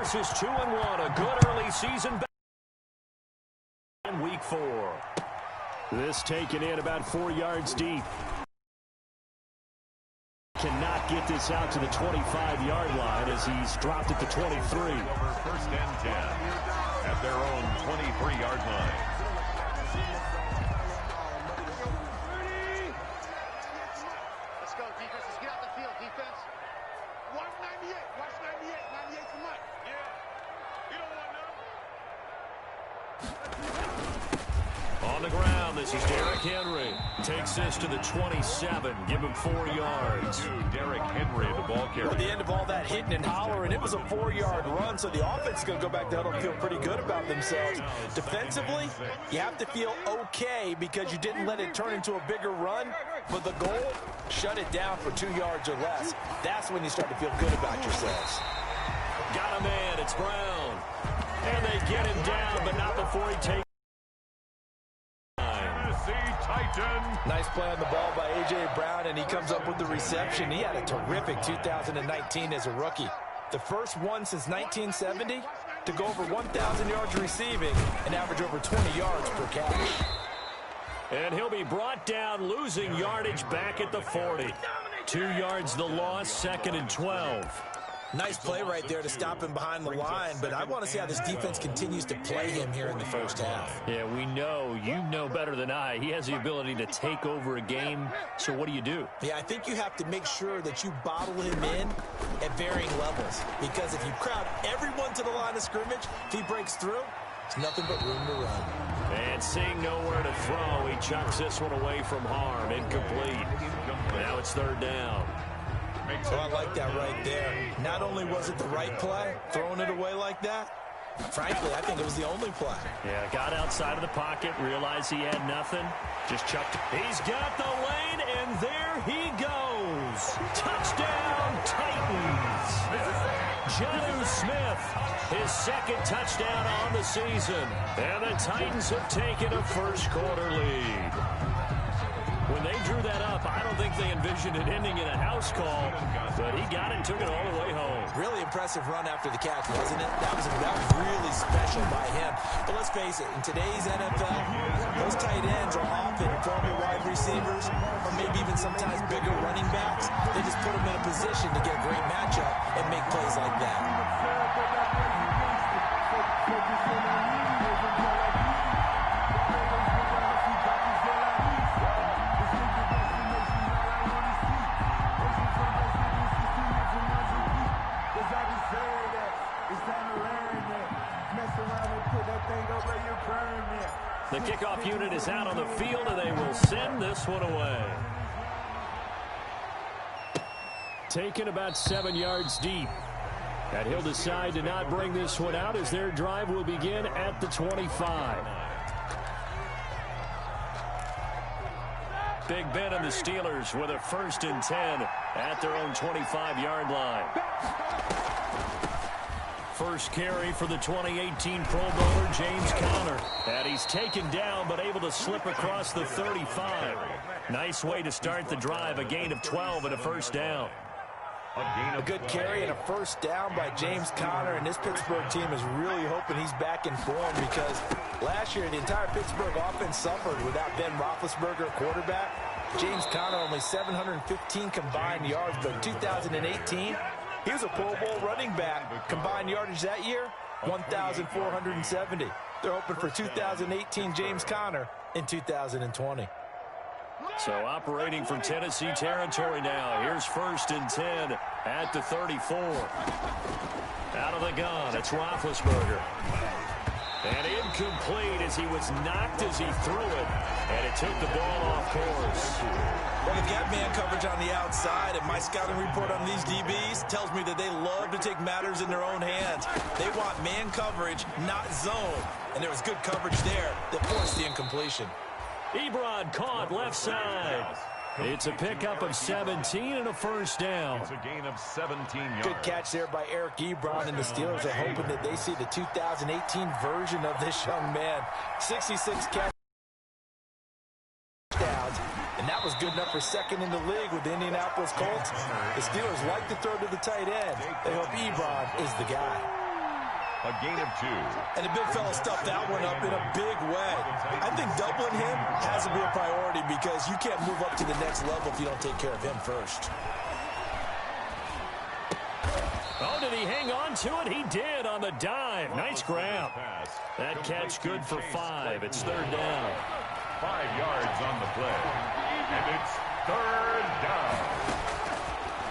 This is 2-1, a good early season in week 4. This taken in about 4 yards deep. Cannot get this out to the 25-yard line as he's dropped at the 23. First and 10 at their own 23-yard line. Let's go, defense. Let's get out the field, defense. Watch 98. Watch 98. 98 for Mike. Yeah. You don't want none. On the ground, this is Derrick Henry. Takes this to the 27. Give him 4 yards. Derrick Henry, the ball carrier. At the end of all that hitting and hollering, it was a 4-yard run, so the offense is going to go back to huddle and feel pretty good about themselves. Defensively, you have to feel okay because you didn't let it turn into a bigger run, but the goal, shut it down for 2 yards or less. That's when you start to feel good about yourselves. Got a man, it's Brown. And they get him down, but not before he takes. Nice play on the ball by A.J. Brown, and he comes up with the reception. He had a terrific 2019 as a rookie. The first one since 1970 to go over 1,000 yards receiving and average over 20 yards per catch. And he'll be brought down, losing yardage back at the 40. 2 yards the loss, 2nd and 12. Nice play right there to stop him behind the line, but I want to see how this defense continues to play him here in the first half. Yeah, we know, you know better than I, he has the ability to take over a game, so what do? Yeah, I think you have to make sure that you bottle him in at varying levels, because if you crowd everyone to the line of scrimmage, if he breaks through, it's nothing but room to run. And seeing nowhere to throw, he chucks this one away from harm, incomplete. Now it's 3rd down. So I like that right there. Not only was it the right play, throwing it away like that, frankly, I think it was the only play. Yeah, got outside of the pocket, realized he had nothing, just chucked it. He's got the lane, and there he goes. Touchdown, Titans. Jonnu Smith, his 2nd touchdown on the season. And the Titans have taken a first-quarter lead. When they drew that up, I don't think they envisioned it ending in a house call, but he got it and took it all the way home. Really impressive run after the catch, wasn't it? That was really special by him. But let's face it, in today's NFL, those tight ends are often former wide receivers or maybe even sometimes bigger running backs. They just put them in a position to get a great matchup and make plays like that. The kickoff unit is out on the field, and they will send this one away. Taken about 7 yards deep. And he'll decide to not bring this one out as their drive will begin at the 25. Big Ben and the Steelers with a 1st and 10 at their own 25-yard line. First carry for the 2018 Pro Bowler, James Conner. And he's taken down, but able to slip across the 35. Nice way to start the drive, a gain of 12 and a first down. A good carry and a first down by James Conner, and this Pittsburgh team is really hoping he's back in form because last year the entire Pittsburgh offense suffered without Ben Roethlisberger quarterback. James Conner only 715 combined yards, but in 2018, he was a Pro Bowl running back. Combined yardage that year, 1,470. They're hoping for 2018 James Conner in 2020. So operating from Tennessee territory now. Here's 1st and 10 at the 34. Out of the gun, it's Roethlisberger. And incomplete as he was knocked as he threw it. And it took the ball off course. Well, they've got man coverage on the outside, and my scouting report on these DBs tells me that they love to take matters in their own hands. They want man coverage, not zone. And there was good coverage there that forced the incompletion. Ebron caught left side. It's a pickup of 17 and a first down. It's a gain of 17 yards. Good catch there by Eric Ebron, and the Steelers are hoping that they see the 2018 version of this young man. 66 catches. And that was good enough for 2nd in the league with the Indianapolis Colts. The Steelers like to throw to the tight end. They hope Ebron is the guy. A gain of 2. And the big fella stuffed that one up in a big way. I think doubling him has to be a priority because you can't move up to the next level if you don't take care of him first. Oh, did he hang on to it? He did on the dive. Nice grab. That catch good for 5. It's 3rd down. 5 yards on the play. And it's 3rd down.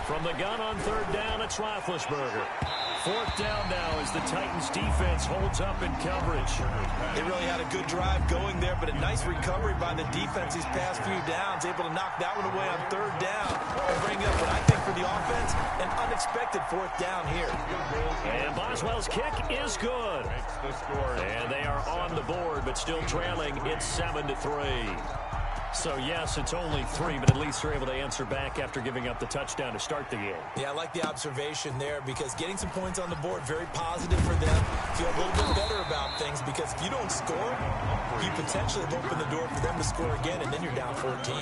From the gun on 3rd down, it's Roethlisberger. 4th down now as the Titans defense holds up in coverage. They really had a good drive going there, but a nice recovery by the defense these past few downs, able to knock that one away on 3rd down and bring up what I think for the offense, an unexpected 4th down here. And Boswell's kick is good. And they are on the board, but still trailing. It's 7-3. So, yes, it's only 3, but at least they're able to answer back after giving up the touchdown to start the game. Yeah, I like the observation there because getting some points on the board, very positive for them. Feel a little bit better about things because if you don't score, you potentially have opened the door for them to score again, and then you're down 14.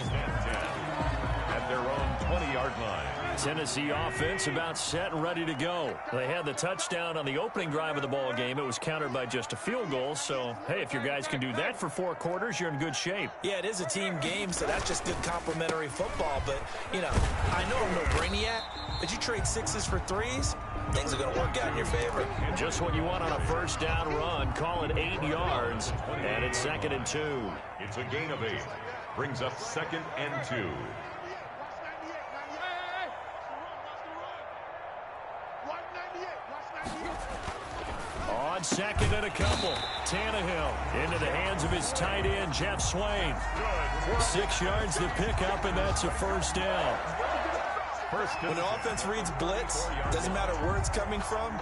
At their own 20-yard line. Tennessee offense about set and ready to go. They had the touchdown on the opening drive of the ball game. It was countered by just a field goal. So, hey, if your guys can do that for 4 quarters, you're in good shape. Yeah, it is a team game, so that's just good complementary football. But, you know, I know I'm no brainiac, but you trade 6s for 3s, things are going to work out in your favor. Just what you want on a 1st down run. Call it 8 yards, and it's 2nd and 2. It's a gain of 8. Brings up 2nd and 2. On 2nd and a couple, Tannehill into the hands of his tight end, Jeff Swain. 6 yards to pick up, and that's a 1st down. When an offense reads blitz, doesn't matter where it's coming from,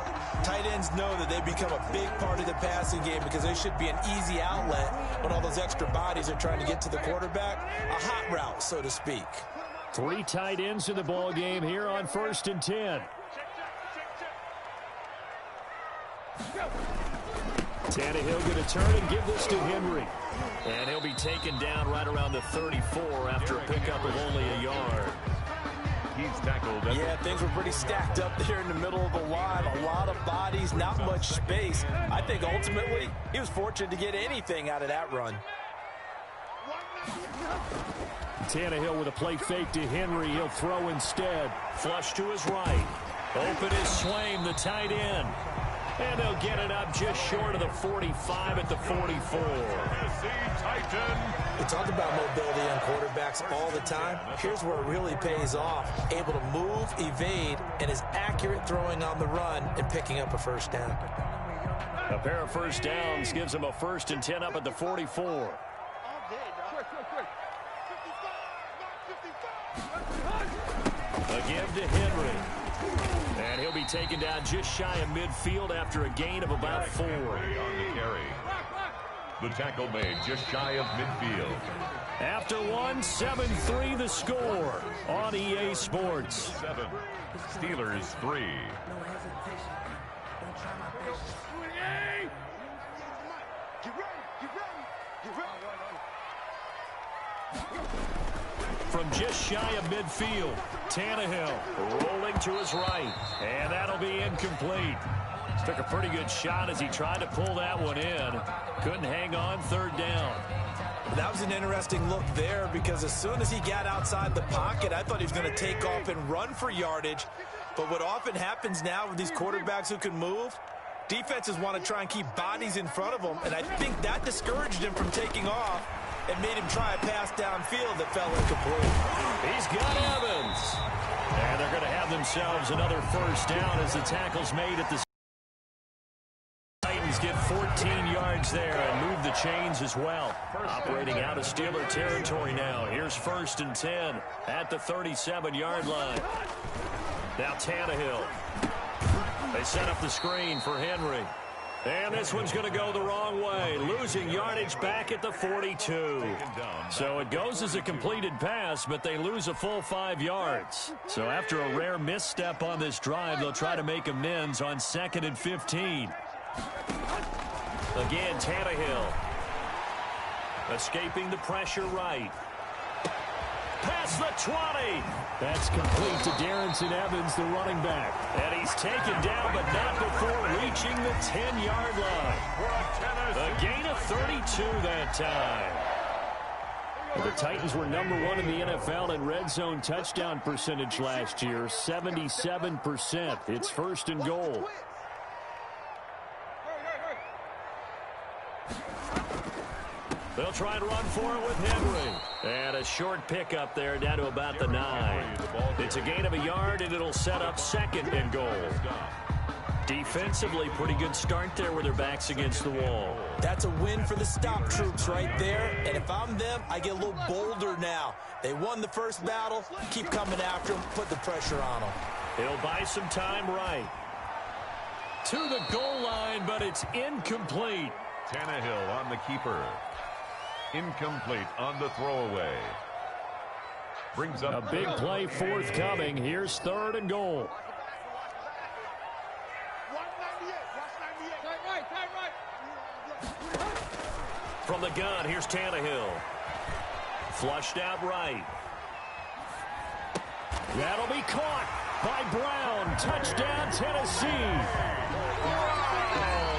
tight ends know that they become a big part of the passing game because they should be an easy outlet when all those extra bodies are trying to get to the quarterback. A hot route, so to speak. 3 tight ends in the ball game here on 1st and 10. Tannehill going to turn and give this to Henry. And he'll be taken down right around the 34 after a pickup of only a yard. He's tackled. Yeah, things were pretty stacked up there in the middle of the line. A lot of bodies, not much space. I think ultimately he was fortunate to get anything out of that run. Tannehill with a play fake to Henry. He'll throw instead. Flush to his right. Open is Swain, the tight end. And they'll get it up just short of the 45 at the 44. We talk about mobility on quarterbacks all the time. Here's where it really pays off. Able to move, evade, and is accurate throwing on the run and picking up a 1st down. A pair of 1st downs gives them a 1st and 10 up at the 44. Again to Henry. And he'll be taken down just shy of midfield after a gain of about 4. On the carry. The tackle made just shy of midfield. After 1, 7-3 the score on EA Sports. 7. Steelers 3. From just shy of midfield, Tannehill rolling to his right, and that'll be incomplete. Took a pretty good shot as he tried to pull that one in. Couldn't hang on, 3rd down. That was an interesting look there because as soon as he got outside the pocket, I thought he was going to take off and run for yardage. But what often happens now with these quarterbacks who can move, defenses want to try and keep bodies in front of them, and I think that discouraged him from taking off and made him try a pass downfield that fell incomplete. He's got Evans. And they're going to have themselves another 1st down as the tackle's made at the Titans get 14 yards there and move the chains as well. Operating out of Steeler territory now. Here's 1st and 10 at the 37-yard line. Now Tannehill. They set up the screen for Henry. And this one's going to go the wrong way. Losing yardage back at the 42. So it goes as a completed pass, but they lose a full 5 yards. So after a rare misstep on this drive, they'll try to make amends on 2nd and 15. Again, Tannehill. Escaping the pressure right. past the 20. That's complete to Darrington Evans, the running back. And he's taken down, but not before reaching the 10-yard line. A gain of 32 that time. The Titans were #1 in the NFL in red zone touchdown percentage last year, 77%. It's 1st and goal. They'll try and run for it with Henry. And a short pickup there down to about the 9. It's a gain of a yard, and it'll set up 2nd and goal. Defensively, pretty good start there with their backs against the wall. That's a win for the stop troops right there. And if I'm them, I get a little bolder now. They won the first battle. Keep coming after them. Put the pressure on them. He'll buy some time right. To the goal line, but it's incomplete. Tannehill on the keeper. Incomplete on the throwaway. Brings up a big play forthcoming. Here's 3rd and goal. From the gun, here's Tannehill. Flushed out right. That'll be caught by Brown. Touchdown, Tennessee.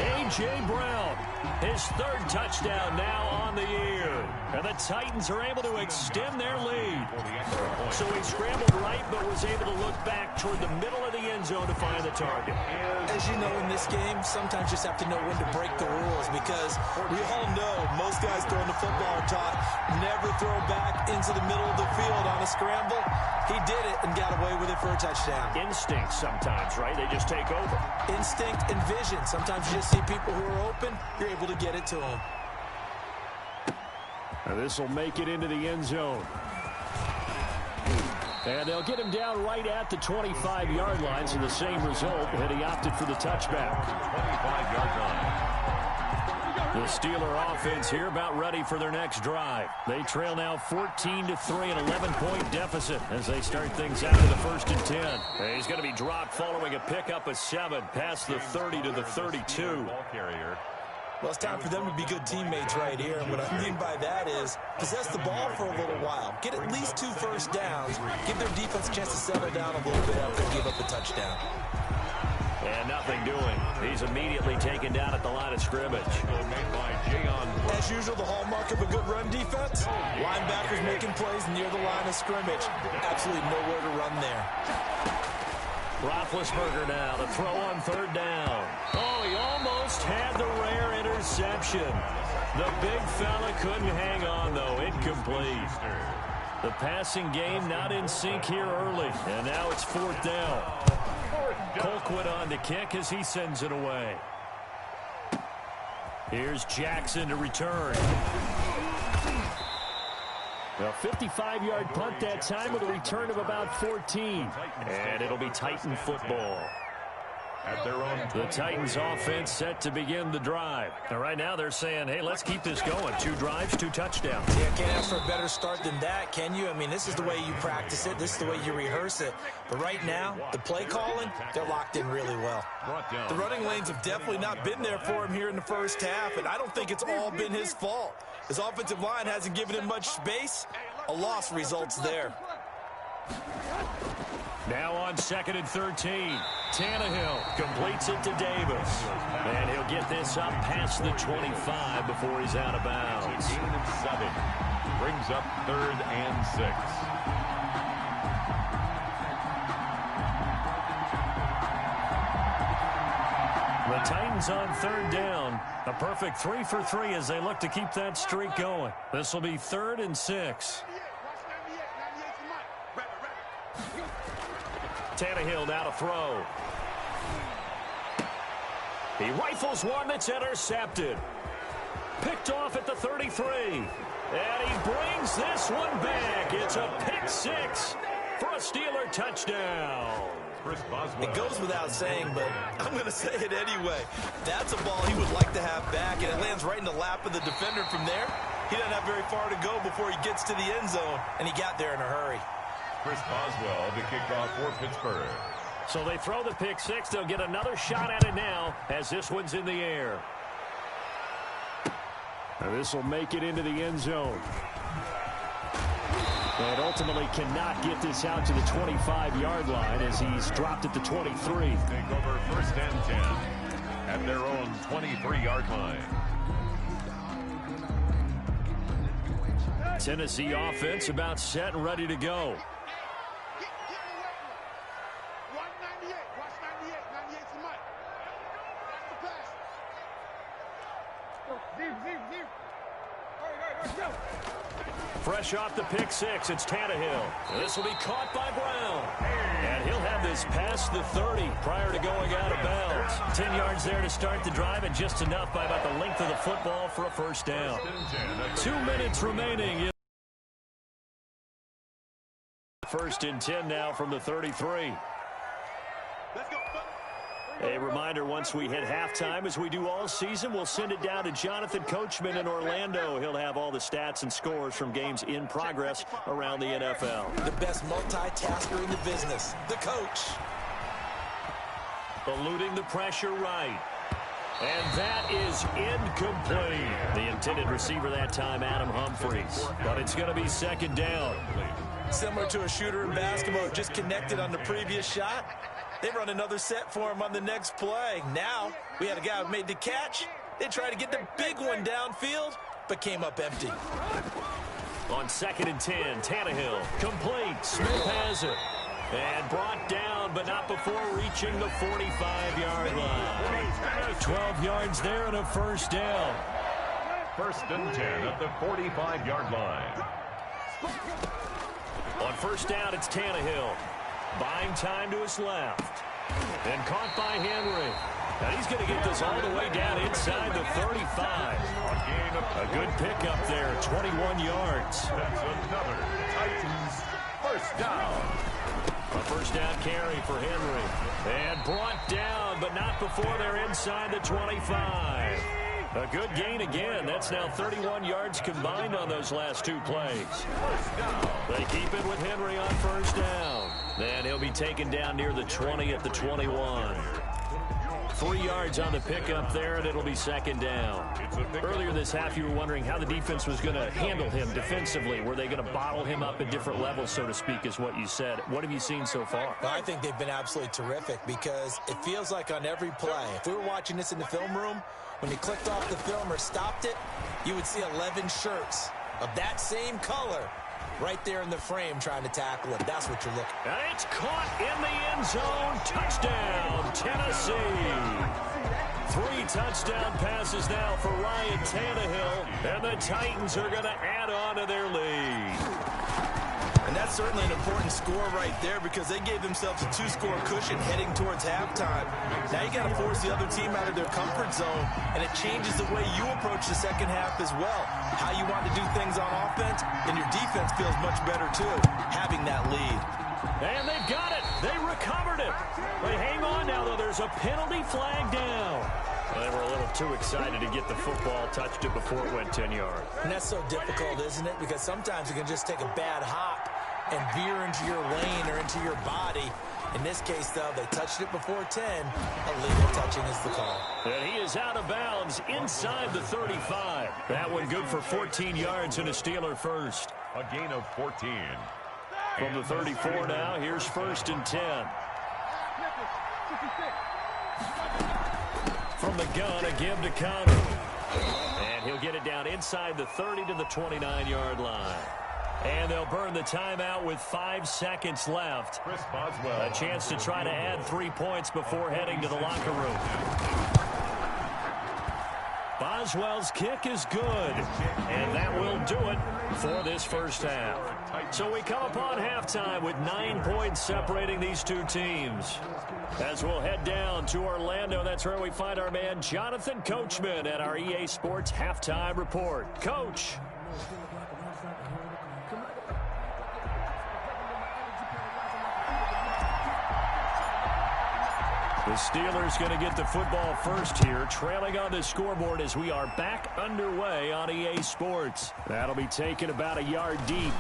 A.J. Brown, his 3rd touchdown now on the year. And the Titans are able to extend their lead. So he scrambled right, but was able to look back toward the middle of the end zone to find the target. As you know, in this game, sometimes you just have to know when to break the rules, because we all know most guys throwing the football are taught never throw back into the middle of the field on a scramble. He did it and got away with it for a touchdown. Instinct sometimes, right? They just take over. Instinct and vision. Sometimes you just see people who are open, you're able to get it to them. And this will make it into the end zone. And they'll get him down right at the 25-yard line, so the same result, and he opted for the touchback. 25-yard line. The Steeler offense here about ready for their next drive. They trail now 14-3, an 11-point deficit as they start things out of the 1st and 10. And he's going to be dropped following a pickup of 7 past the 30 to the 32. Ball carrier. Well, it's time for them to be good teammates right here. And what I mean by that is possess the ball for a little while. Get at least 2 first downs. Give their defense a chance to settle down a little bit after they give up the touchdown. And nothing doing. He's immediately taken down at the line of scrimmage. As usual, the hallmark of a good run defense, linebackers making plays near the line of scrimmage. Absolutely nowhere to run there. Roethlisberger now to throw on 3rd down. Oh, he almost had the rare interception. The big fella couldn't hang on, though. Incomplete. The passing game not in sync here early. And now it's 4th down. Colquitt on to kick as he sends it away. Here's Jackson to return. A 55-yard punt that time with a return of about 14. And it'll be Titan football. At their own the Titans offense set to begin the drive. And right now they're saying, hey, let's keep this going. 2 drives, 2 touchdowns. Yeah, can't ask for a better start than that, can you? I mean, this is the way you practice it. This is the way you rehearse it. But right now, the play calling, they're locked in really well. The running lanes have definitely not been there for him here in the first half, and I don't think it's all been his fault. His offensive line hasn't given him much space. A loss results there. Now on 2nd and 13. Tannehill completes it to Davis. And he'll get this up past the 25 before he's out of bounds. Gain of 7. Brings up 3rd and 6. The Titans on 3rd down. A perfect 3 for 3 as they look to keep that streak going. This will be 3rd and 6. Tannehill now to throw. He rifles one that's intercepted. Picked off at the 33. And he brings this one back. It's a pick 6 for a Steeler touchdown. It goes without saying, but I'm going to say it anyway. That's a ball he would like to have back, and it lands right in the lap of the defender from there. He doesn't have very far to go before he gets to the end zone, and he got there in a hurry. Chris Boswell to kick off for Pittsburgh. So they throw the pick 6. They'll get another shot at it now as this one's in the air. Now this will make it into the end zone. And ultimately cannot get this out to the 25-yard line as he's dropped at the 23. Take over 1st and 10 at their own 23-yard line. Tennessee offense about set and ready to go. Fresh off the pick six, it's Tannehill. This will be caught by Brown. And he'll have this past the 30 prior to going out of bounds. 10 yards there to start the drive, and just enough by about the length of the football for a first down. 2 minutes remaining. 1st and 10 now from the 33. A reminder, once we hit halftime, as we do all season, we'll send it down to Jonathan Coachman in Orlando. He'll have all the stats and scores from games in progress around the NFL. The best multitasker in the business, the coach. Eluding the pressure right. And that is incomplete. The intended receiver that time, Adam Humphries. But it's going to be 2nd down. Similar to a shooter in basketball, just connected on the previous shot. They run another set for him on the next play. Now, we had a guy who made the catch. They tried to get the big one downfield, but came up empty. On 2nd and 10, Tannehill, complete. Smith has it. And brought down, but not before reaching the 45-yard line. 12 yards there and a first down. 1st and 10 at the 45-yard line. On first down, it's Tannehill. Buying time to his left. And caught by Henry. And he's going to get this all the way down inside the 35. A good pickup there, 21 yards. That's another Titans first down. A first down carry for Henry. And brought down, but not before they're inside the 25. A good gain again. That's now 31 yards combined on those last 2 plays. They keep it with Henry on first down. Then he'll be taken down near the 20 at the 21. 3 yards on the pickup there, and it'll be 2nd down. Earlier this half, you were wondering how the defense was going to handle him defensively. Were they going to bottle him up at different levels, so to speak, is what you said. What have you seen so far? Well, I think they've been absolutely terrific because it feels like on every play, if we were watching this in the film room, when you clicked off the film or stopped it, you would see 11 shirts of that same color right there in the frame trying to tackle it. That's what you're looking at. And it's caught in the end zone. Touchdown, Tennessee. 3 touchdown passes now for Ryan Tannehill. And the Titans are going to add on to their lead. And that's certainly an important score right there because they gave themselves a 2-score cushion heading towards halftime. Now you got to force the other team out of their comfort zone, and it changes the way you approach the second half as well. How you want to do things on offense, and your defense feels much better too, having that lead. And they've got it. They recovered it. But hang on now, though. There's a penalty flag down. They were a little too excited to get the football, touched it before it went 10 yards. And that's so difficult, isn't it? Because sometimes you can just take a bad hop and veer into your lane or into your body. In this case, though, they touched it before 10. Illegal touching is the call. And he is out of bounds inside the 35. That one good for 14 yards and a Steeler first. A gain of 14. From the 34 now, here's 1st and 10. From the gun, a give to Connor. And he'll get it down inside the 30 to the 29-yard line. And they'll burn the timeout with 5 seconds left. Chris Boswell. A chance to try to add 3 points before heading to the locker room. Boswell's kick is good. And that will do it for this first half. So we come upon halftime with 9 points separating these two teams. As we'll head down to Orlando, that's where we find our man Jonathan Coachman at our EA Sports Halftime Report. Coach. The Steelers going to get the football first here, trailing on the scoreboard as we are back underway on EA Sports. That'll be taken about a yard deep.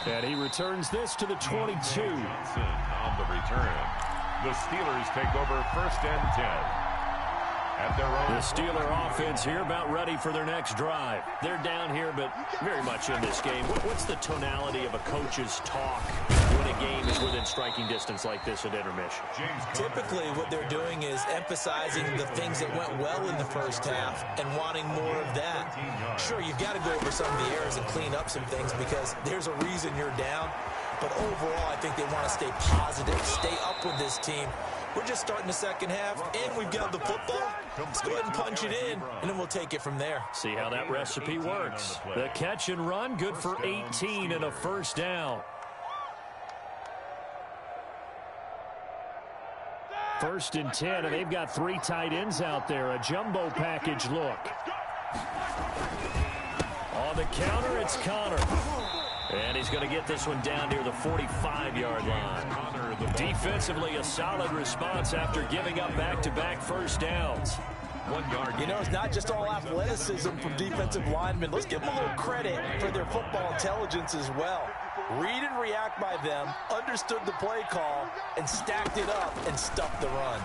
And he returns this to the 22. Johnson on the return. The Steelers take over 1st and 10 at their The Steeler offense here about ready for their next drive. They're down here, but very much in this game. What's the tonality of a coach's talk when a game is within striking distance like this at intermission? Typically, what they're doing is emphasizing the things that went well in the first half and wanting more of that. Sure, you've got to go over some of the errors and clean up some things because there's a reason you're down. But overall, I think they want to stay positive, stay up with this team. We're just starting the second half, and we've got the football. Let's go ahead and punch it in, and then we'll take it from there. See how that recipe works. The catch and run, good for 18 and a first down. First and 10, and they've got 3 tight ends out there. A jumbo package look. On the counter, it's Connor. And he's going to get this one down near the 45-yard line. Defensively, a solid response after giving up back-to-back first downs. 1 yard. You know, it's not just all athleticism from defensive linemen. Let's give them a little credit for their football intelligence as well. Read and react by them, understood the play call, and stacked it up and stuffed the run.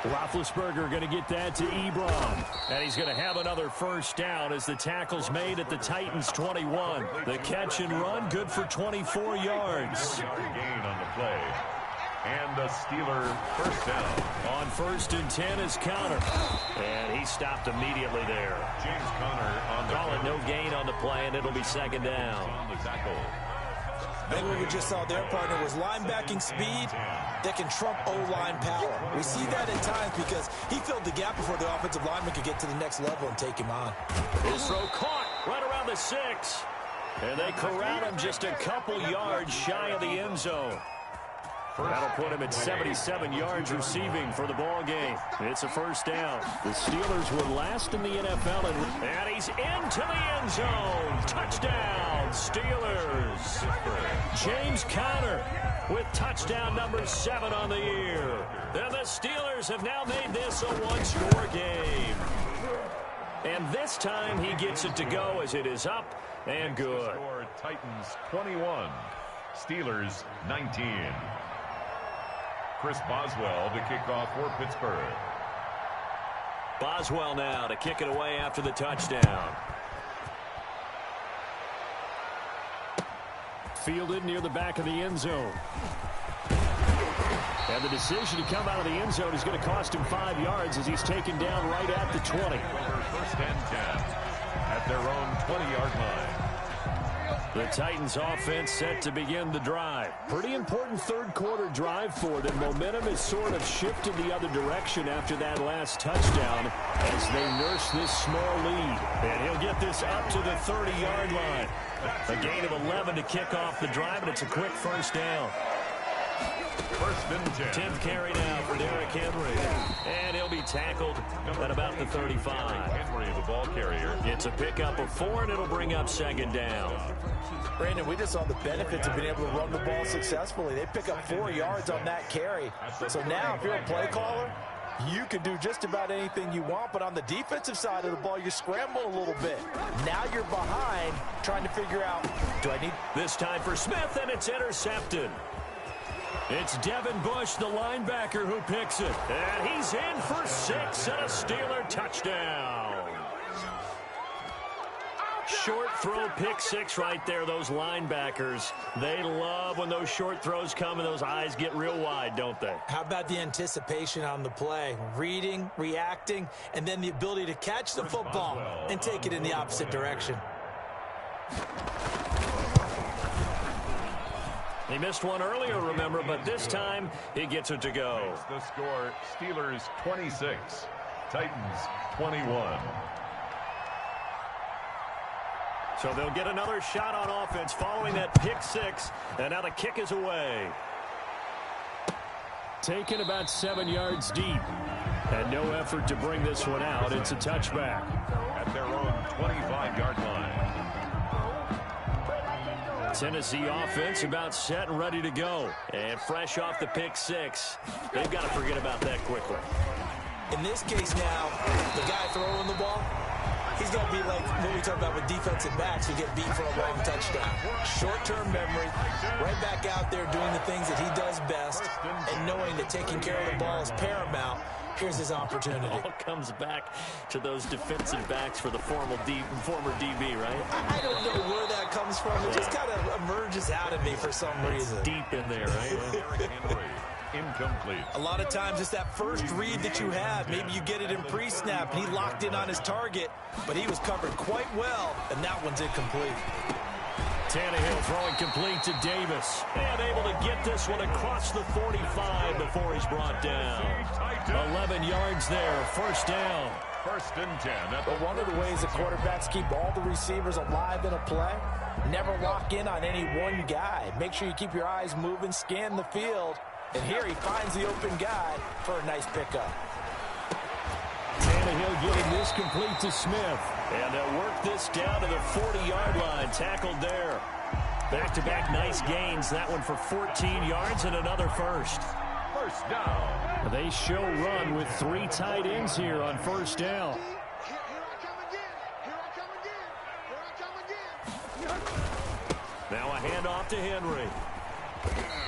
Roethlisberger going to get that to Ebron. And he's going to have another first down as the tackle's made at the Titans' 21. The catch and run, good for 24 yards. Gain on the play. And the Steeler first down. On first and 10 is Connor. And he stopped immediately there. James Conner on the Call it no gain on the play, and it'll be second down. On the tackle. I think what we just saw their partner was linebacking speed that can trump O-line power. We see that at times because he filled the gap before the offensive lineman could get to the next level and take him on. His throw caught right around the 6. And they corral him just a couple yards shy of the end zone. That'll put him at 77 yards receiving for the ball game. It's a first down. The Steelers were last in the NFL. And he's into the end zone. Touchdown, Steelers. James Conner with touchdown number 7 on the year. And the Steelers have now made this a one-score game. And this time he gets it to go as it is up and good. Titans 21, Steelers 19. Chris Boswell to kick off for Pittsburgh. Boswell now to kick it away after the touchdown. Fielded near the back of the end zone. And the decision to come out of the end zone is going to cost him 5 yards as he's taken down right at the 20. First and 10 at their own 20-yard line. The Titans offense set to begin the drive. Pretty important third quarter drive for them. Momentum has sort of shifted the other direction after that last touchdown as they nurse this small lead. And he'll get this up to the 30-yard line. A gain of 11 to kick off the drive, and it's a quick first down. First and 10. 10th carry now for Derrick Henry. And he'll be tackled at about the 35. Henry, the ball carrier. It's a pickup of 4, and it'll bring up second down. Brandon, we just saw the benefits of being able to run the ball successfully. They pick up 4 yards on that carry. So now if you're a play caller, you can do just about anything you want. But on the defensive side of the ball, you scramble a little bit. Now you're behind trying to figure out, do I need... This time for Smith, and it's intercepted. It's Devin Bush, the linebacker, who picks it. And he's in for 6 and a Steeler touchdown. Short throw, pick 6 right there. Those linebackers, they love when those short throws come and those eyes get real wide, don't they? How about the anticipation on the play? Reading, reacting, and then the ability to catch the football and take it in the opposite direction. He missed one earlier, remember, but this time he gets it to go. The score, Steelers 26, Titans 21. So they'll get another shot on offense following that pick 6, and now the kick is away. Taken about 7 yards deep, and no effort to bring this one out. It's a touchback. At their own 25-yard line. Tennessee offense about set and ready to go. And fresh off the pick 6, they've got to forget about that quickly. In this case now, the guy throwing the ball, he's going to be like what we talk about with defensive backs who get beat for a long touchdown. Short-term memory, right back out there doing the things that he does best, and knowing that taking care of the ball is paramount. Here's his opportunity. It all comes back to those defensive backs for the former DB, right? I don't know where that comes from. It just kind of emerges out of me for some reason. Deep in there, right? Incomplete. A lot of times it's that first read that you have. Maybe you get it in pre-snap, and he locked in on his target, but he was covered quite well, and that one's incomplete. Tannehill throwing complete to Davis. And able to get this one across the 45 before he's brought down. 11 yards there, first down. First and 10. But one of the ways the quarterbacks keep all the receivers alive in a play, never lock in on any one guy. Make sure you keep your eyes moving, scan the field. And here he finds the open guy for a nice pickup. Tannehill getting this complete to Smith. And they'll work this down to the 40-yard line. Tackled there. Back-to-back nice gains. That one for 14 yards and another first. First down. They show run with 3 tight ends here on first down. Here I come again. Here I come again. Now a handoff to Henry.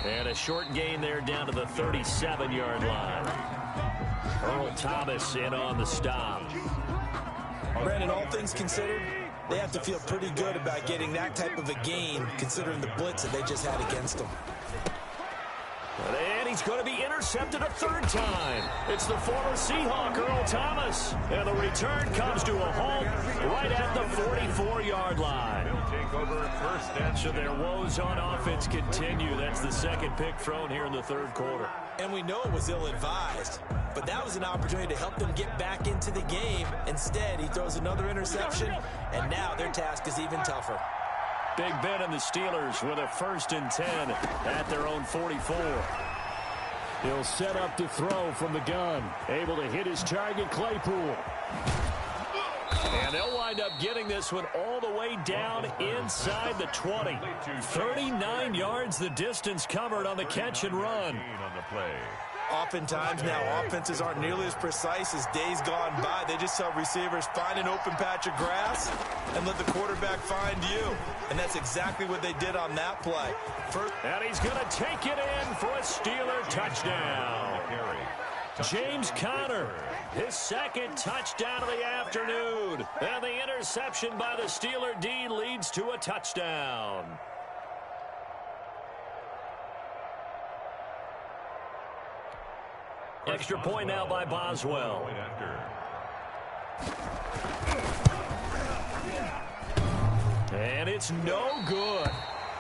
And a short gain there down to the 37-yard line. Earl Thomas in on the stop. Brandon, all things considered, they have to feel pretty good about getting that type of a gain, considering the blitz that they just had against them. And he's going to be intercepted a third time. It's the former Seahawk, Earl Thomas. And the return comes to a halt right at the 44-yard line. They'll take over first and So their woes on offense continue. That's the second pick thrown here in the third quarter. And we know it was ill-advised, but that was an opportunity to help them get back into the game. Instead, he throws another interception, and now their task is even tougher. Big Ben and the Steelers with a first and 10 at their own 44. He'll set up to throw from the gun. Able to hit his target, Claypool. And they'll wind up getting this one all the way down inside the 20. 39 yards the distance covered on the catch and run. on the play. Oftentimes now offenses aren't nearly as precise as days gone by. They just tell receivers, find an open patch of grass and let the quarterback find you. And that's exactly what they did on that play. And he's going to take it in for a Steeler touchdown. James Conner, his second touchdown of the afternoon. And the interception by the Steeler D leads to a touchdown. Extra point now by Boswell. And it's no good.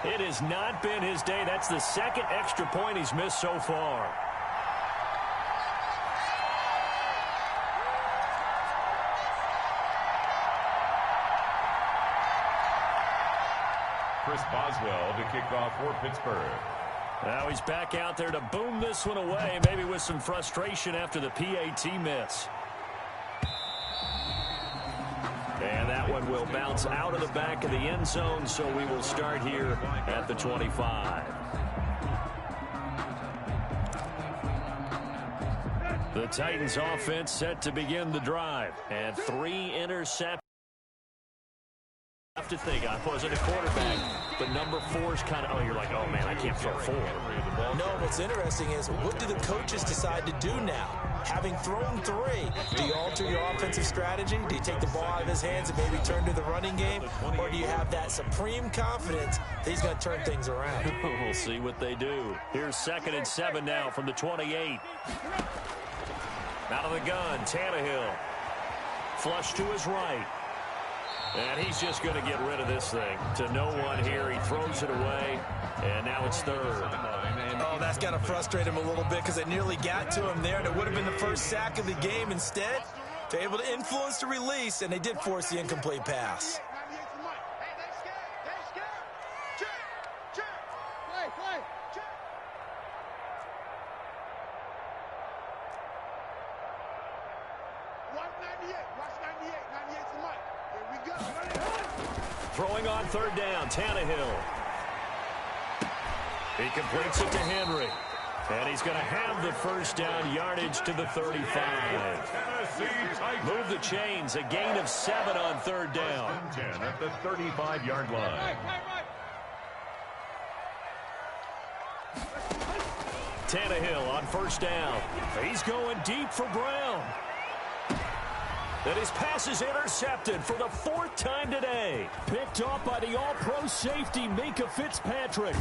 It has not been his day. That's the second extra point he's missed so far. Chris Boswell to kick off for Pittsburgh. Now he's back out there to boom this one away, maybe with some frustration after the PAT miss. And that one will bounce out of the back of the end zone, so we will start here at the 25. The Titans offense set to begin the drive. And 3 interceptions. To think I wasn't a quarterback, but number 4's kind of, you're like, oh man, I can't throw 4. No, what's interesting is, what do the coaches decide to do now? Having thrown 3, do you alter your offensive strategy? Do you take the ball out of his hands and maybe turn to the running game? Or do you have that supreme confidence that he's going to turn things around? We'll see what they do. Here's 2nd and 7 now from the 28. Out of the gun, Tannehill. Flush to his right. And he's just going to get rid of this thing. To no one here. He throws it away. And now it's 3rd. Oh, that's got to frustrate him a little bit because they nearly got to him there. And it would have been the first sack of the game. Instead, they're able to influence the release. And they did force the incomplete pass. Throwing on 3rd down, Tannehill. He completes it to Henry. And he's going to have the first down, yardage to the 35. Move the chains, a gain of 7 on 3rd down. 10 at the 35-yard line. Tannehill on first down. He's going deep for Brown. And his pass is intercepted for the 4th time today. Picked off by the all-pro safety, Minkah Fitzpatrick.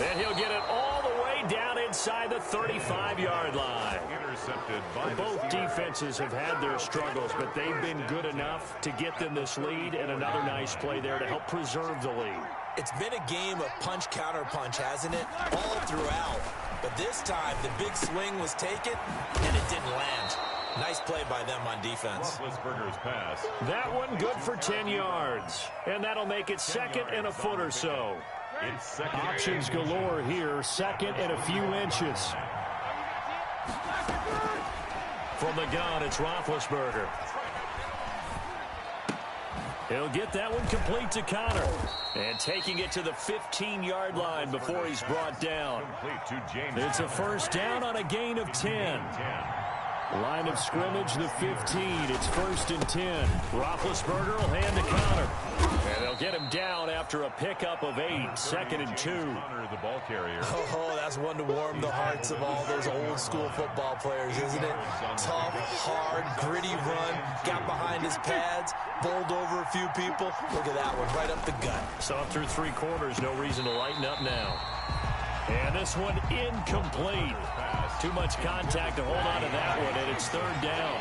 And he'll get it all the way down inside the 35-yard line. Intercepted by both defenses have had their struggles, but they've been good enough to get them this lead, and another nice play there to help preserve the lead. It's been a game of punch-counter-punch, hasn't it? All throughout. But this time, the big swing was taken, and it didn't land. Nice play by them on defense. Roethlisberger's pass. That one good for 10 yards. And that'll make it second and a foot or so. Options galore here. Second and a few inches. From the gun, it's Roethlisberger. He'll get that one complete to Connor. And taking it to the 15-yard line before he's brought down. It's a first down on a gain of 10. Line of scrimmage, the 15. It's 1st and 10. Roethlisberger will hand to Connor. And they'll get him down after a pickup of 8. 2nd and 2. The ball carrier. Oh, that's one to warm the hearts of all those old-school football players, isn't it? Tough, hard, gritty run. Got behind his pads. Bowled over a few people. Look at that one, right up the gut. Saw through 3 quarters. No reason to lighten up now. And this one incomplete. Too much contact to hold on to that one, and it's 3rd down.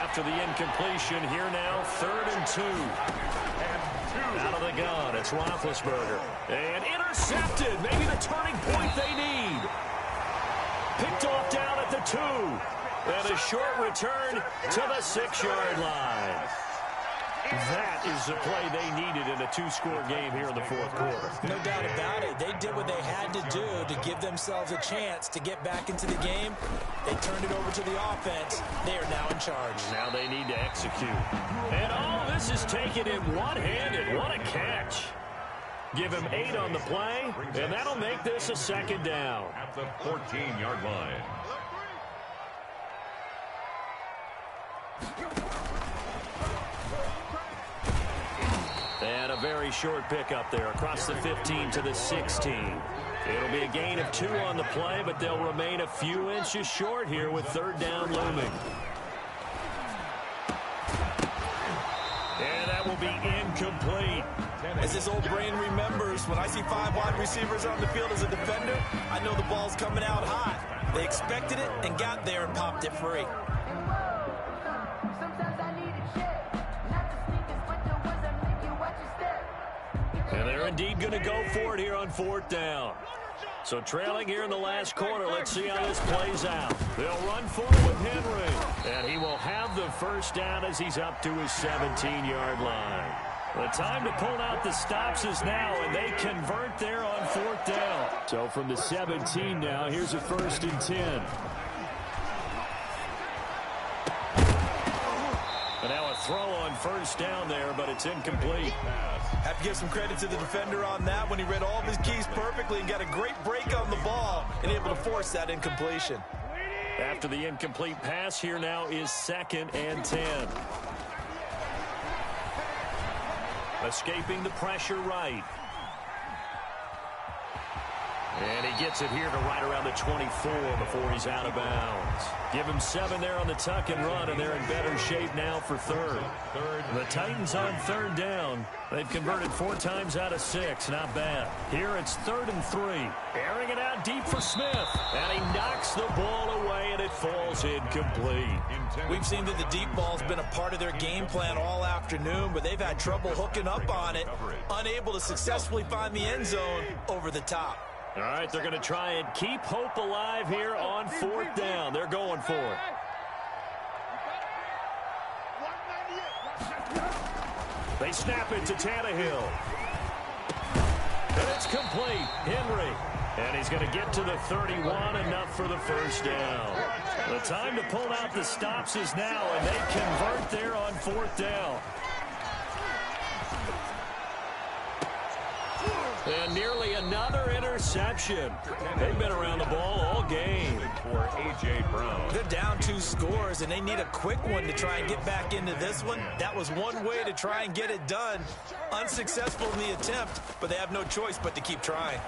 After the incompletion, here now, 3rd and 2. Out of the gun, it's Roethlisberger. And intercepted, maybe the turning point they need. Picked off down at the 2. And a short return to the 6-yard line. That is the play they needed in a 2-score game here in the 4th quarter. No doubt about it. They did what they had to do to give themselves a chance to get back into the game. They turned it over to the offense. They are now in charge. Now they need to execute. And all this is taken in one-handed. What a catch. Give him 8 on the play, and that'll make this a 2nd down. At the 14-yard line. And a very short pickup there across the 15 to the 16. It'll be a gain of 2 on the play, but they'll remain a few inches short here with 3rd down looming. And that will be incomplete. As his old brain remembers, when I see 5 wide receivers on the field as a defender, I know the ball's coming out hot. They expected it and got there and popped it free. And they're indeed going to go for it here on 4th down. So trailing here in the last quarter, let's see how this plays out. They'll run for it with Henry. And he will have the first down as he's up to his 17-yard line. The time to pull out the stops is now, and they convert there on 4th down. So from the 17 now, here's a 1st and 10. And now a throw on 1st down there, but it's incomplete. Have to give some credit to the defender on that when he read all of his keys perfectly and got a great break on the ball and able to force that incompletion. After the incomplete pass, here now is 2nd and 10. Escaping the pressure right. And he gets it here to right around the 24 before he's out of bounds. Give him 7 there on the tuck and run, and they're in better shape now for 3rd. The Titans on 3rd down. They've converted 4 times out of 6. Not bad. Here it's 3rd and 3. Airing it out deep for Smith. And he knocks the ball away, and it falls incomplete. We've seen that the deep ball's been a part of their game plan all afternoon, but they've had trouble hooking up on it, unable to successfully find the end zone over the top. All right, they're going to try and keep hope alive here on 4th down. They're going for it. They snap it to Tannehill. And it's complete. Henry. And he's going to get to the 31, enough for the first down. The time to pull out the stops is now, and they convert there on 4th down. And nearly another interception. They've been around the ball all game. For A.J. Brown. They're down 2 scores, and they need a quick one to try and get back into this one. That was one way to try and get it done. Unsuccessful in the attempt, but they have no choice but to keep trying.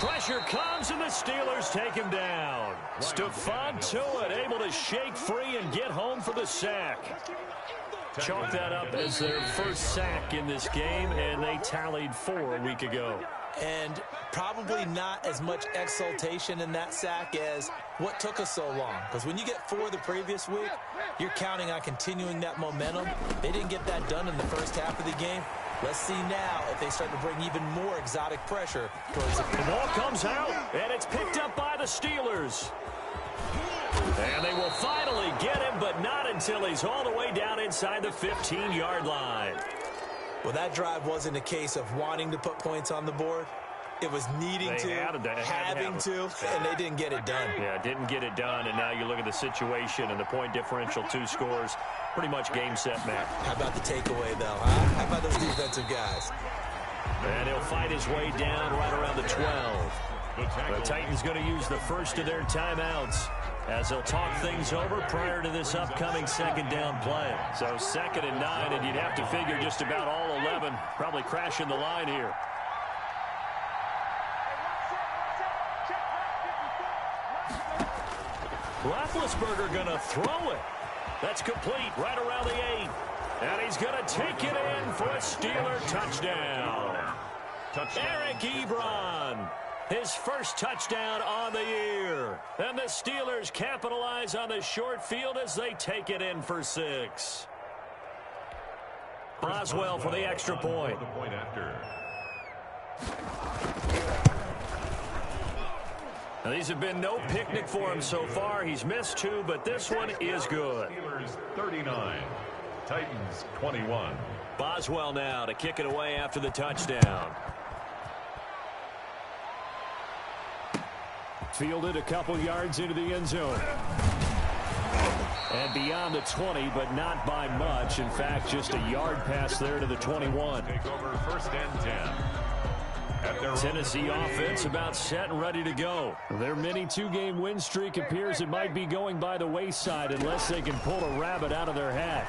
Pressure comes, and the Steelers take him down. Stephon Tuitt able to shake free and get home for the sack. Chalk that up as their first sack in this game, and they tallied 4 a week ago. And probably not as much exultation in that sack as what took us so long. Because when you get 4 the previous week, you're counting on continuing that momentum. They didn't get that done in the first half of the game. Let's see now if they start to bring even more exotic pressure towards the ball comes out, and it's picked up by the Steelers. And they will finally get him, but not until he's all the way down inside the 15-yard line. Well, that drive wasn't a case of wanting to put points on the board. It was needing to, having to, and they didn't get it done. Yeah, didn't get it done, and now you look at the situation and the point differential, 2 scores, pretty much game, set, match. How about the takeaway, though, huh? How about those defensive guys? And he'll fight his way down right around the 12. The Titans going to use the first of their timeouts as they'll talk things over prior to this upcoming second down play. So 2nd and 9, and you'd have to figure just about all 11 probably crashing the line here. Roethlisberger going to throw it. That's complete right around the 8. And he's going to take it in for a Steeler touchdown. Eric Ebron, his first touchdown on the year. And the Steelers capitalize on the short field as they take it in for 6. Boswell for the extra point. Now, these have been no picnic for him so far. He's missed 2, but this one is good. Steelers 39, Titans 21. Boswell now to kick it away after the touchdown. Fielded a couple yards into the end zone. And beyond the 20, but not by much. In fact, just a yard pass there to the 21. Take over 1st and 10. Tennessee offense about set and ready to go. Their mini 2-game win streak appears it might be going by the wayside unless they can pull a rabbit out of their hat.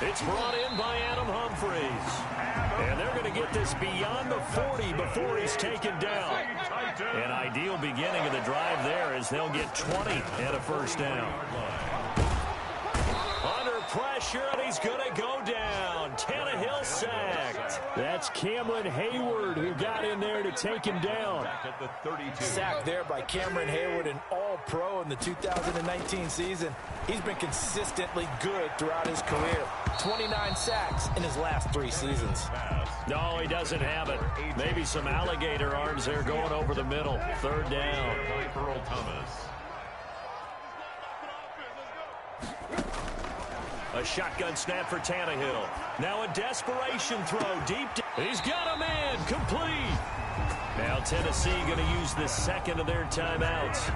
It's brought in by Adam Humphries. And they're going to get this beyond the 40 before he's taken down. An ideal beginning of the drive there as they'll get 20 and a first down. Under pressure, and he's going to go down. Tannehill sacked. That's Cameron Hayward who got in there to take him down. Sacked there by Cameron Hayward, an all-pro in the 2019 season. He's been consistently good throughout his career. 29 sacks in his last 3 seasons. No, he doesn't have it. Maybe some alligator arms there going over the middle. 3rd down. Earl Thomas. A shotgun snap for Tannehill. Now a desperation throw deep. He's got a man. Complete. Now Tennessee going to use the 2nd of their timeouts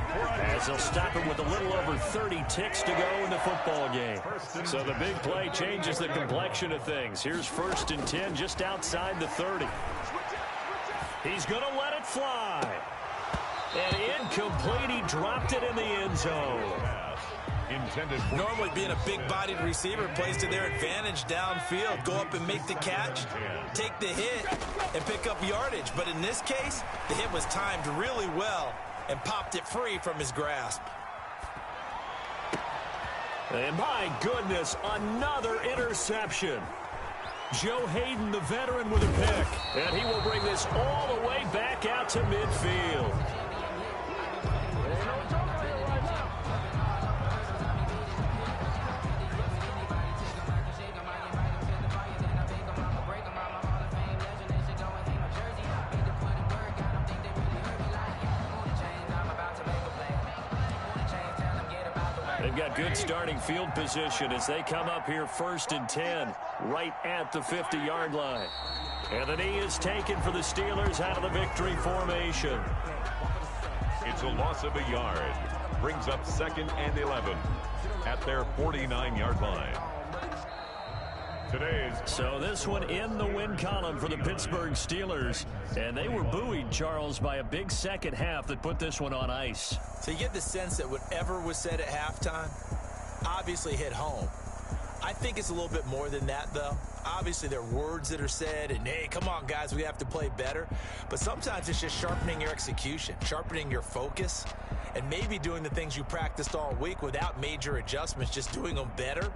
as they'll stop him with a little over 30 ticks to go in the football game. So the big play changes the complexion of things. Here's 1st and 10 just outside the 30. He's going to let it fly. And incomplete. He dropped it in the end zone. Normally being a big-bodied receiver plays to their advantage downfield. Go up and make the catch, take the hit, and pick up yardage. But in this case, the hit was timed really well and popped it free from his grasp. And my goodness, another interception. Joe Hayden, the veteran, with a pick. And he will bring this all the way back out to midfield. They've got good starting field position as they come up here 1st and 10, right at the 50-yard line. And the knee is taken for the Steelers out of the victory formation. It's a loss of a yard. Brings up 2nd and 11 at their 49-yard line. So this one in the win column for the Pittsburgh Steelers. And they were buoyed, Charles, by a big second half that put this one on ice. So you get the sense that whatever was said at halftime obviously hit home. I think it's a little bit more than that, though. Obviously, there are words that are said, and hey, come on, guys, we have to play better. But sometimes it's just sharpening your execution, sharpening your focus, and maybe doing the things you practiced all week without major adjustments, just doing them better.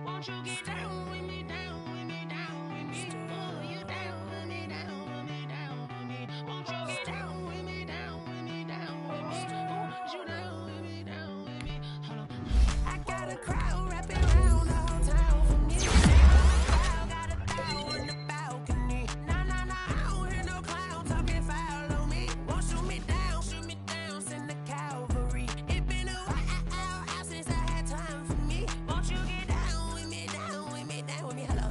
Won't you get down with me, down with me, down with me? Oh, you down with me, down with me, down with me. Won't you get down with me, down with me, down with me? Oh, you down with me, down with me? Hold on. I got a crowd wrapping around the whole town for me. I got a thou on the balcony. Nah, nah, nah, I don't hear no clown talking foul on me. Won't shoot me down, send the cavalry. It been a while since I had time for me. Won't you get down with me, down with me, down with me? Hello.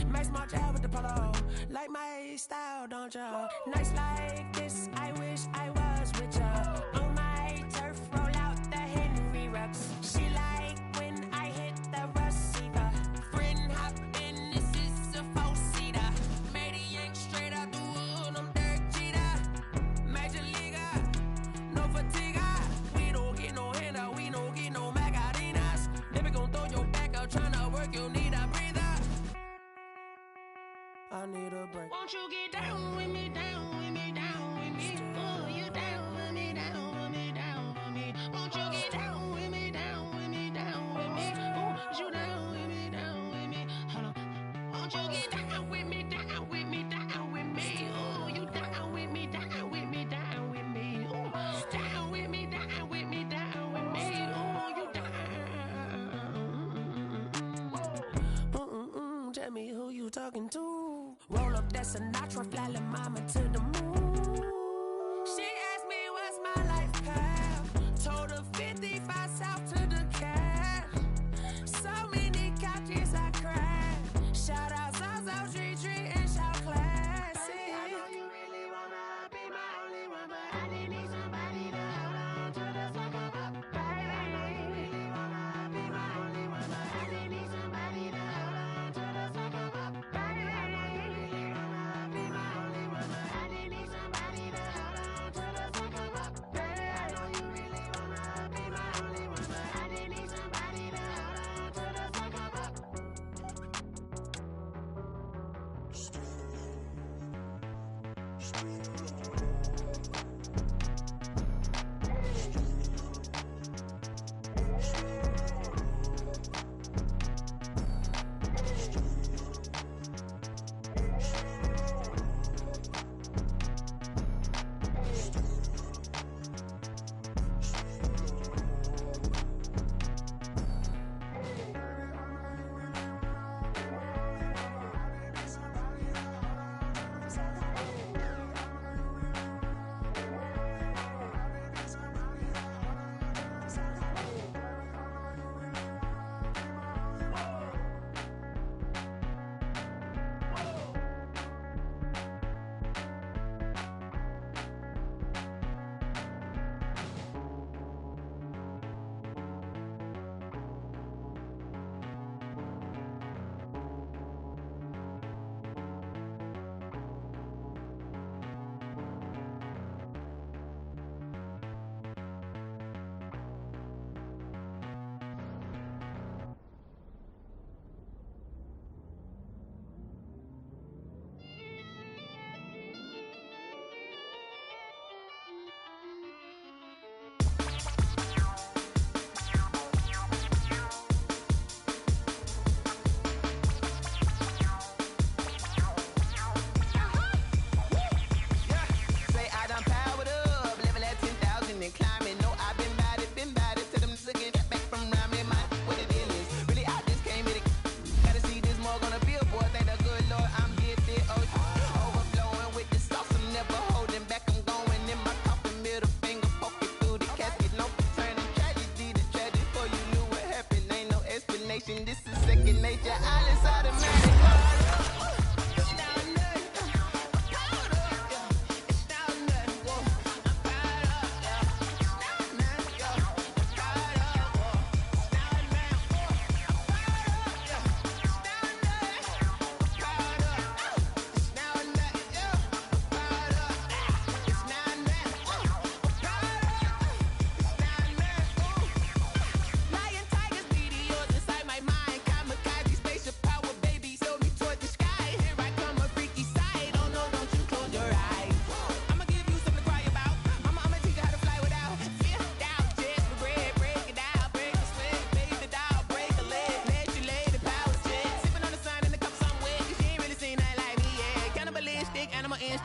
Max March out with the polo. Like my style, don't ya? Nights like this, I wish I was with ya. On my turf, roll out the Henry Rux. She like when I hit the receiver. Friend hop in, this is a four-seater. Made a yank straight out the wood, I'm Derek Jeter. Major leaguer, no fatigue. We don't get no handout, we don't get no Magarinas. Never gon' throw your back out, tryna work, you need a breather. I need a break. Won't you get down with me, down with me, down with me? Oh, you down with me, down with me, down with me? Won't you get down with me, down with me, down with me? Oh, you down with me, down with me? Hold on. Won't you get down with me, down with me, down with me? Oh, you down with me, down with me, down with me? Oh, down with me, down with me, down with me? Oh, you down. Tell me who you talking to. Roll up that Sinatra, fly la mama to the moon. She asked me what's my life path. Told her 55 south to the cash. So many couches I crashed. Shout out South Street and shout classic. I know you really wanna be my only one, but I didn't need somebody to hold on to the fuck up, baby. I know you really wanna be my only one, but I didn't need somebody to hold on to the fuck up, baby. I know you really wanna be my only one, but I didn't need somebody to hold on to the fuck up, baby. I know you really wanna be my only one, but I didn't need somebody to hold on to the fuck up.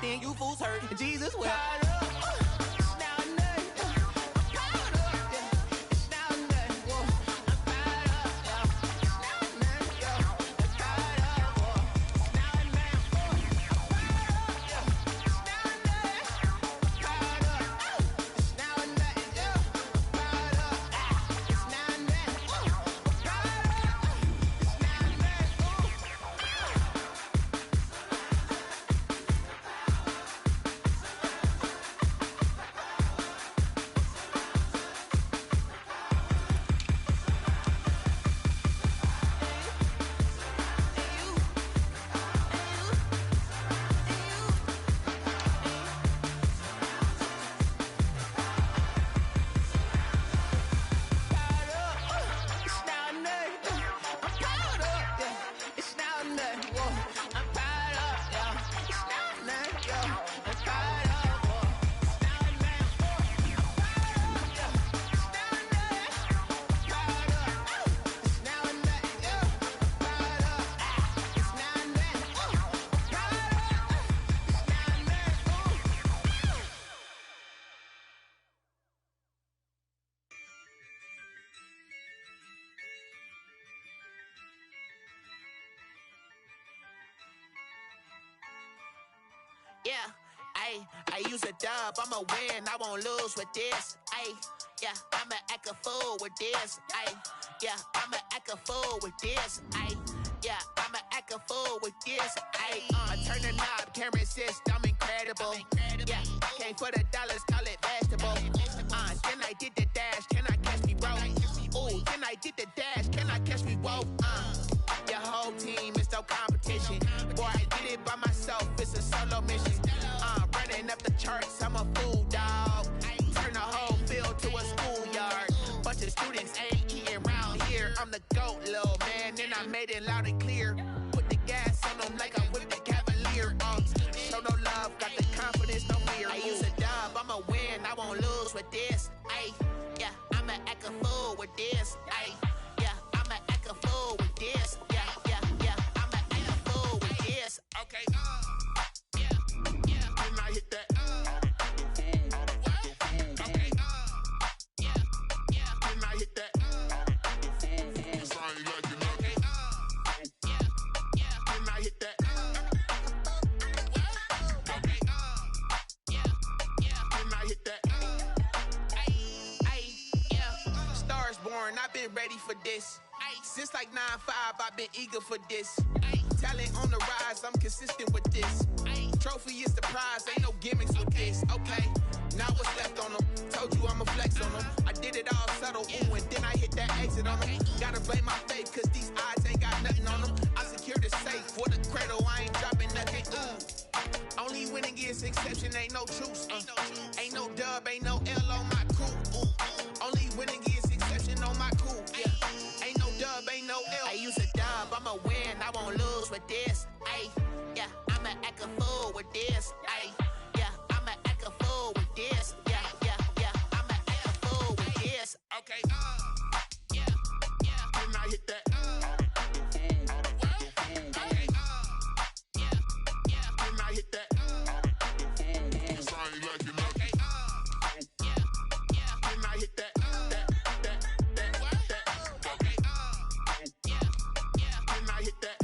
then you fools hurt. Jesus will. Yeah, I use a dub, I'ma win, I won't lose with this. Yeah, I'ma act a fool with this. Yeah, I'ma act a fool with this. Yeah, I'ma act a fool with this. I turn the knob, can't resist, I'm incredible. Yeah, came for the dollars, call it vegetable. Then I did the dash, can I catch me, bro? Ooh, then I did the dash, can I catch me, whoa? Your whole team is no competition. Boy, I did it by myself, it's a solo mission. Running up the charts, I'm a fool, dog. Turn the whole field to a schoolyard. Bunch of students ain't eating round here. I'm the GOAT, little man, and I made it loud and clear. Put the gas on them like I whipped the Cavalier. Show no love, got the confidence, no fear. I use a dub, I'ma win, I won't lose with this. Yeah, I'ma act a fool with this. Yeah, I'ma act a fool with this. Yeah, I'ma act a fool with this. Okay. Then I hit that. Okay. Then I hit that. Cause I ain't like it nothing. Then I hit that. Okay. Then I hit that. Stars born, I've been ready for this. Since like 9-5, I've been eager for this. Talent on the rise, I'm consistent with this. Trophy is the prize, ain't no gimmicks with this. Okay, now what's left on them? Told you I'ma flex on them. I did it all subtle, ooh, and then I hit that exit on them. Gotta blame my faith, cause these odds ain't got nothing on them. I secured the safe for the cradle, I ain't dropping nothing. Only winning is exception, ain't no truce. Ain't no dub, ain't no L on my crew. Only winning is exception on my crew. Yeah, ain't no dub, ain't no L. I use a dub, I'ma win, I won't lose with this. Yeah, I'ma act a fool with this. Yeah, I'ma act a fool with this. Yeah, I'ma act a fool with this. Okay. Then I hit that. Okay. Then I hit that. Cause I ain't like it nothing. Then I hit that. Okay. Then I hit that.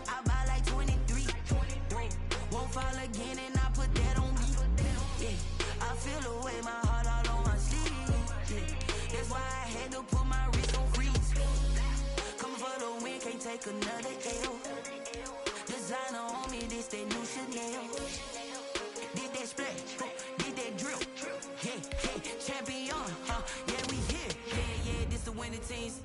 I buy like 23. Won't fall again and I put that on me. Yeah, I feel away my heart all on my sleeve. Yeah, that's why I had to put my wrist on freeze. Coming for the win, can't take another L. Designer on me, this that new Chanel. Did that splash, did that drip. Yeah, champion, yeah, we hit.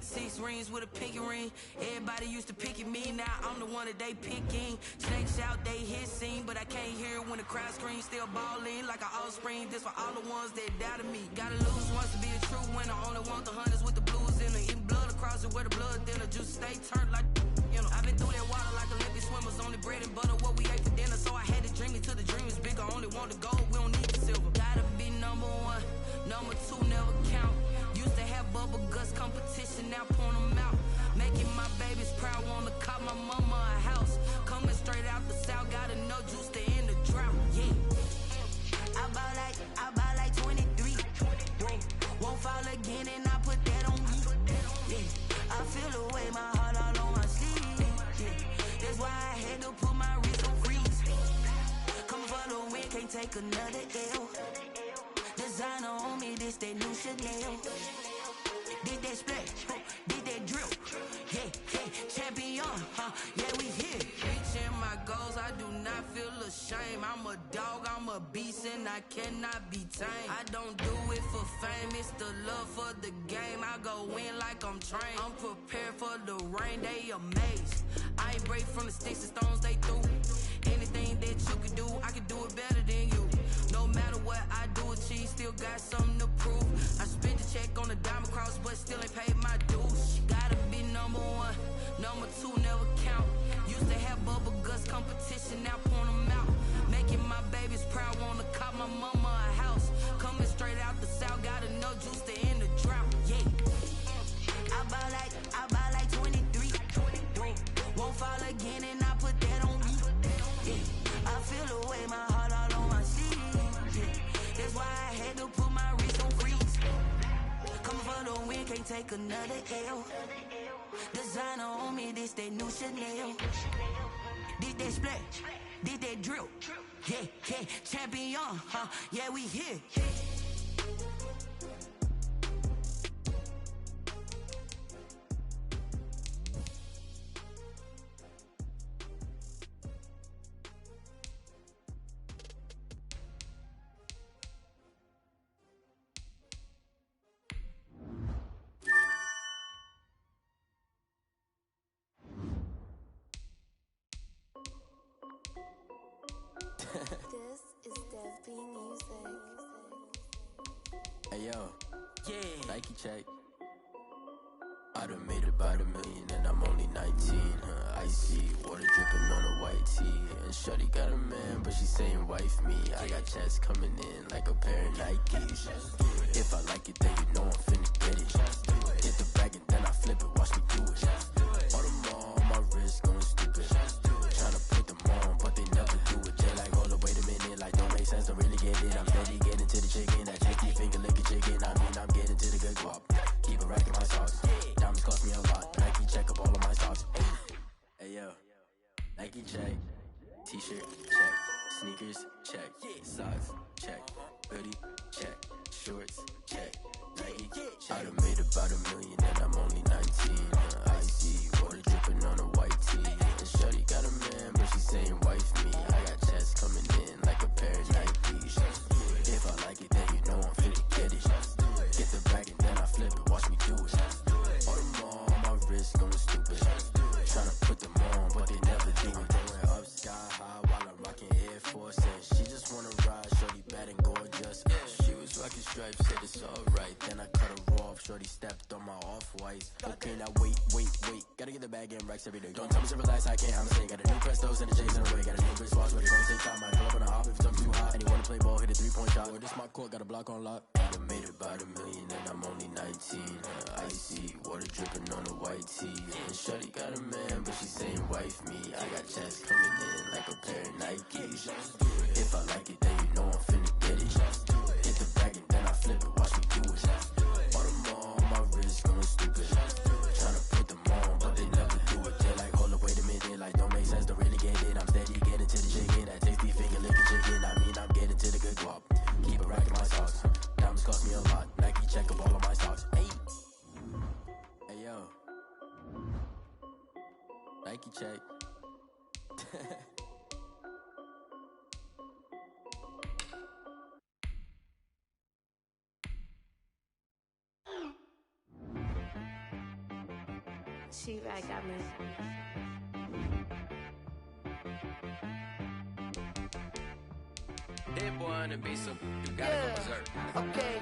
six rings with a pinky ring. Everybody used to pick at me, now I'm the one that they picking. Snakes out, they hissing, but I can't hear when the crowd screams. Still balling like an offspring. This for all the ones that doubted me. Gotta lose once to be a true winner. Only want the hunters with the blues in it. Eating blood across it where the blood dinner. Juice stay turned like, you know. I've been through that water like Olympic swimmers. Only bread and butter what we ate for dinner. So I had to dream it till the dream is bigger. Only want the gold, we don't need the silver. Gotta be number one, number two never count. Used to have bubble guts competition, now point them out. Making my babies proud, wanna cop my mama a house. Coming straight out the south, got enough juice to end the drought. Yeah, I buy like 23. Won't fall again and I put that on me. Yeah, I feel the way, my heart all on my sleeve. Yeah, that's why I had to put my wrist on freeze. Coming for the win, can't take another L. Designer on me, this that new Chanel. Did that split, did that drill. Yeah, champion, yeah, we here. Reaching my goals, I do not feel ashamed. I'm a dog, I'm a beast, and I cannot be tamed. I don't do it for fame, it's the love for the game. I go in like I'm trained. I'm prepared for the rain, they amazed. I ain't break from the sticks and stones they threw. Anything that you can do, I can do it better than you. No matter what I do, achieve, still got something to prove. I spent the check on the diamond cross, but still ain't paid my dues. Gotta be number one, number two never count. Used to have bubble guts competition, now point them out. Making my babies proud, wanna cop my mama a house. Coming straight out the south, got enough juice to end the drought. Yeah, I buy like 23. Won't fall again and I put that on me. Yeah, I feel the way, my heart all on my sleeve. Yeah, that's why I had to put my wrist on freeze. Coming for the win, can't take another L. Designer on me, this that new Chanel. Did that split, did that drill. Yeah, champion, yeah, we here. This is Dev B Music. Hey yo, Yeah, Nike check. I done made about $1 million and I'm only 19. Icy water dripping on a white tee. And shorty got a man, but she saying wife me. I got checks coming in like a pair of Nikes. If I like it, then you know I'm finna get it. Hit the bag and then I flip it, watch me do it. All them on my wrist going stupid. Tryna put them on, but they never do it. They like, hold up, wait a minute, like don't make sense, don't really get it. I'm steady getting to the chicken, that tasty finger licking chicken. I mean, I'm getting to the good guap. Keep it racking my sauce. Diamonds cost me a lot. Nike check up all of my stocks. Hey yo, Nike check. T-shirt check. Sneakers check. Socks check. Hoodie check. Shorts check. Nike check. I done made about $1 million and I'm only 19. Icy water dripping on a white tee. And shorty got a man, but she saying wife me. I got checks coming in like a pair of Nikes. If I like it, then you know I'm finna get it. Get the bag and then I flip it, watch me do it. All them on my wrist going stupid. Tryna put them on, but they never do it. Going up sky high while I'm rocking Air Force. And she just wanna ride, shorty bad and gorgeous. She was rocking stripes, said it's alright. Then I cut her off, shorty stepped on my off-whites. Okay, now wait. Gotta get the bag and racks every day. Don't tell me to relax, I can't, I'm saying. Got a new Prestos and a J's in a way. Got a new wristwatch, but it don't take time. I pull up on a hop if it's too hot. And he wanna play ball, hit a 3-point shot. Well, this my court, got a block on lock. I done made about $1 million and I'm only 19. Icy water dripping on a white tee. And shorty got a man, but she saying wife me. I got checks coming in like a pair of Nikes. If I like it, then you know I'm finna get it. Hit the bag and then I flip it, watch me do it. All them on my wrist going stupid. Tryna put them on, but they never do it. They like, hold up, wait a minute, like don't make sense, don't really get it. I'm steady getting to the chicken, that tasty finger licking chicken. I mean, I'm getting to the good guap. Keep it racking my sauce. Diamonds cost me a lot. Nike check up all of my stocks. Hey yo, Nike check. She right got me. That boy on the beat, so you gotta go berserk. Okay.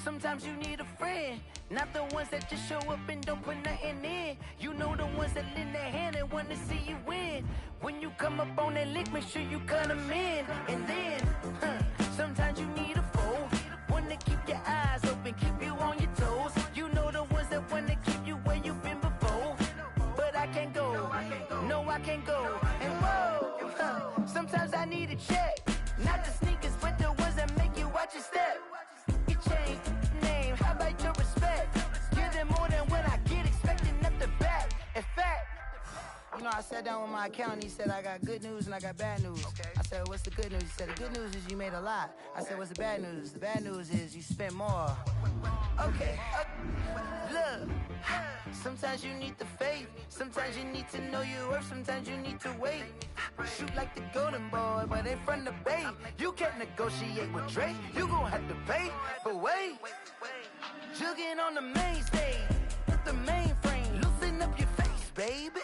Sometimes you need a friend, not the ones that just show up and don't put nothing in. You know the ones that lend their hand and want to see you win. When you come up on that lick, make sure you cut them in. And then, sometimes you need a foe, one to keep your eyes open, keep you on your toes. You know the ones that want to keep you where you've been before. But I can't go, no I can't go. And whoa, sometimes I need a check. Not the sneakers, but the ones that make you watch your step. You change name, how about your respect? Give them more than what I get, expecting nothing back. In fact, you know, I sat down with my accountant, he said I got good news and I got bad news. Okay. I said, what's the good news? He said, the good news is you made a lot. I said, what's the bad news? The bad news is you spent more. Okay, look, sometimes you need the faith, sometimes you need to know your worth, sometimes you need to wait. Shoot like the golden boy, but in front of the bay. You can't negotiate with Drake, you gon' have to pay. But wait, jugging on the main stage, with the mainframe, loosen up your face, baby.